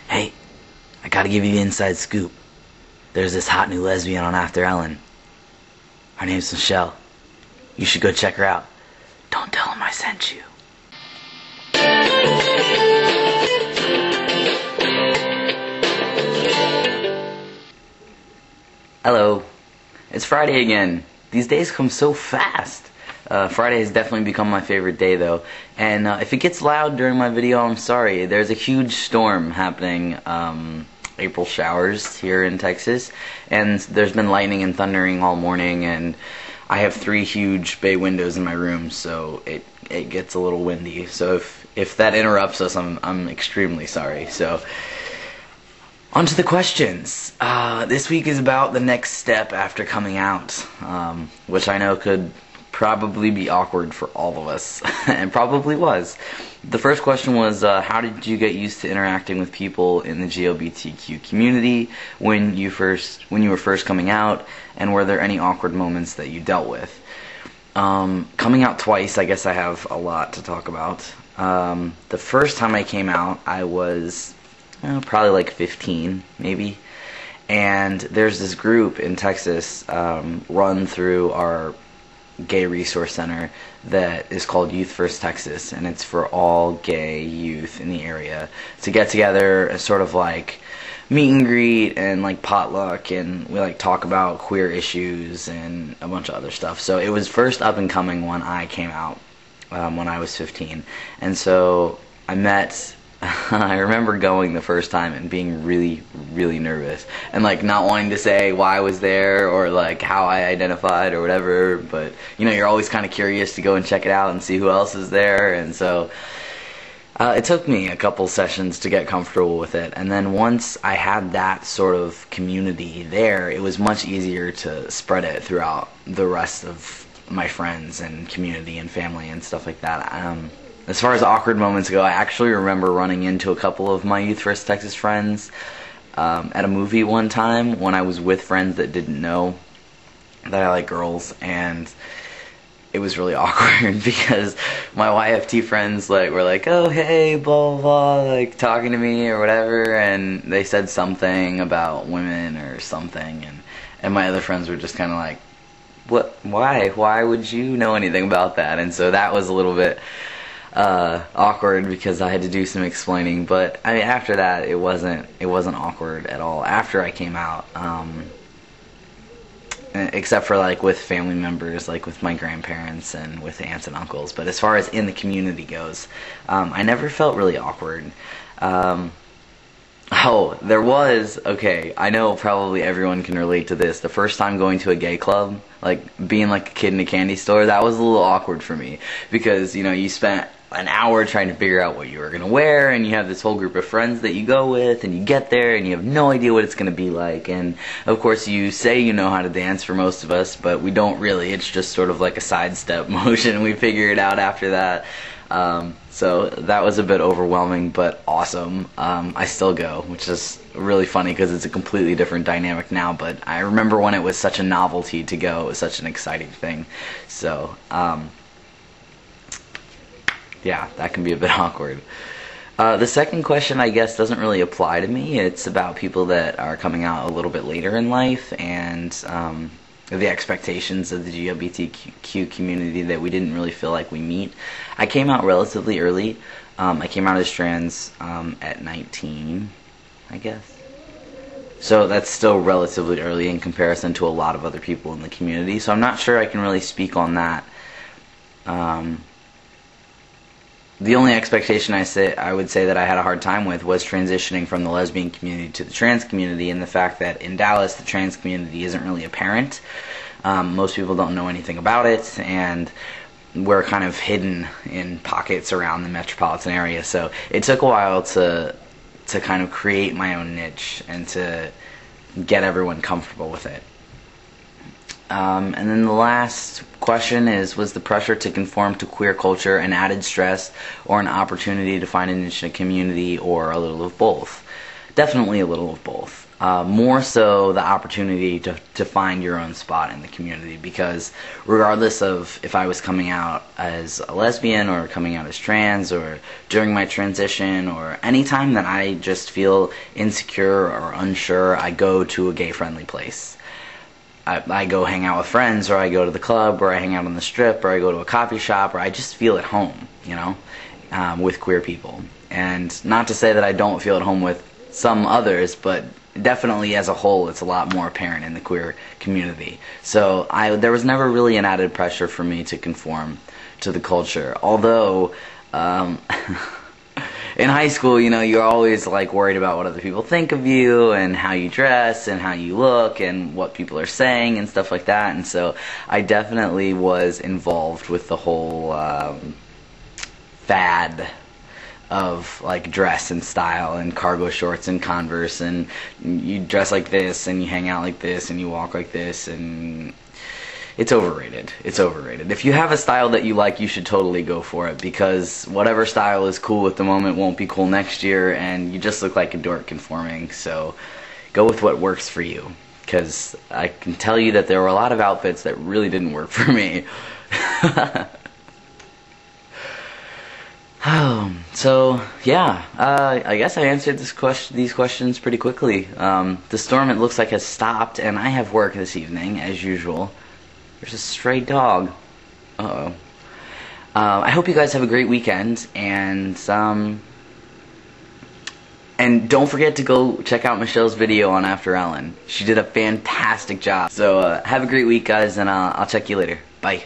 Hey, I gotta give you the inside scoop. There's this hot new lesbian on After Ellen. Her name's Michelle. You should go check her out. Don't tell him I sent you. Hello. It's Friday again. These days come so fast. Friday has definitely become my favorite day though, and if it gets loud during my video, I'm sorry. There's a huge storm happening, April showers here in Texas, and there's been lightning and thundering all morning, and I have 3 huge bay windows in my room, so it gets a little windy. So if that interrupts us, I'm extremely sorry. So on to the questions. This week is about the next step after coming out, which I know could probably be awkward for all of us, and probably was. The first question was, how did you get used to interacting with people in the GLBTQ community when you were first coming out, and were there any awkward moments that you dealt with? Coming out twice, I guess I have a lot to talk about. The first time I came out, I was probably like 15, maybe. And there's this group in Texas run through our gay resource center that is called Youth First Texas, and it's for all gay youth in the area to get together, sort of like meet and greet and like potluck, and we like talk about queer issues and a bunch of other stuff. So it was first up and coming when I came out, when I was 15, and so I met I remember going the first time and being really, really nervous, and like not wanting to say why I was there or like how I identified or whatever, but you know, you're always kind of curious to go and check it out and see who else is there. And so it took me a couple sessions to get comfortable with it, and then once I had that sort of community there, it was much easier to spread it throughout the rest of my friends and community and family and stuff like that. As far as awkward moments go, I actually remember running into a couple of my Youth First Texas friends at a movie one time when I was with friends that didn't know that I like girls, and it was really awkward because my YFT friends were like, oh hey, blah blah blah, like talking to me or whatever, and they said something about women or something, and my other friends were just kind of like, what, why would you know anything about that? And so that was a little bit awkward because I had to do some explaining, but I mean, after that it wasn't awkward at all after I came out, except for like with family members, like with my grandparents and with aunts and uncles. But as far as in the community goes, I never felt really awkward. Oh, there was, okay, I know probably everyone can relate to this. The first time going to a gay club, like being like a kid in a candy store, that was a little awkward for me because, you know, you spent an hour trying to figure out what you were going to wear, and you have this whole group of friends that you go with, and you get there and you have no idea what it's going to be like. And of course you say you know how to dance for most of us, but we don't really. It's just sort of like a sidestep motion. We figure it out after that. So that was a bit overwhelming, but awesome. I still go, which is really funny because it's a completely different dynamic now, but I remember when it was such a novelty to go. It was such an exciting thing. So yeah, that can be a bit awkward. The second question, I guess, doesn't really apply to me. It's about people that are coming out a little bit later in life, and the expectations of the GLBTQ community that we didn't really feel like we meet. I came out relatively early. I came out as trans at 19, I guess. So that's still relatively early in comparison to a lot of other people in the community. So I'm not sure I can really speak on that. The only expectation I would say that I had a hard time with was transitioning from the lesbian community to the trans community, and the fact that in Dallas the trans community isn't really apparent. Most people don't know anything about it, and we're kind of hidden in pockets around the metropolitan area. So it took a while to kind of create my own niche and to get everyone comfortable with it. And then the last question is, was the pressure to conform to queer culture an added stress or an opportunity to find a niche in a community, or a little of both? Definitely a little of both. more so the opportunity to find your own spot in the community, because regardless of if I was coming out as a lesbian or coming out as trans or during my transition or any time that I just feel insecure or unsure, I go to a gay-friendly place. I go hang out with friends, or I go to the club, or I hang out on the strip, or I go to a coffee shop, or I just feel at home, you know, with queer people. And not to say that I don't feel at home with some others, but definitely as a whole it's a lot more apparent in the queer community. So there was never really an added pressure for me to conform to the culture. Although in high school, you know, you're always like worried about what other people think of you and how you dress and how you look and what people are saying and stuff like that. And so I definitely was involved with the whole fad of like dress and style and cargo shorts and Converse, and you dress like this and you hang out like this and you walk like this, and it's overrated. It's overrated. If you have a style that you like, you should totally go for it, because whatever style is cool at the moment won't be cool next year, and you just look like a dork conforming. So go with what works for you, because I can tell you that there were a lot of outfits that really didn't work for me. So yeah, I guess I answered these questions pretty quickly. The storm, it looks like, has stopped, and I have work this evening as usual. There's a stray dog. Uh-oh. I hope you guys have a great weekend, and don't forget to go check out Michelle's video on After Ellen. She did a fantastic job. So have a great week, guys, and I'll check you later. Bye.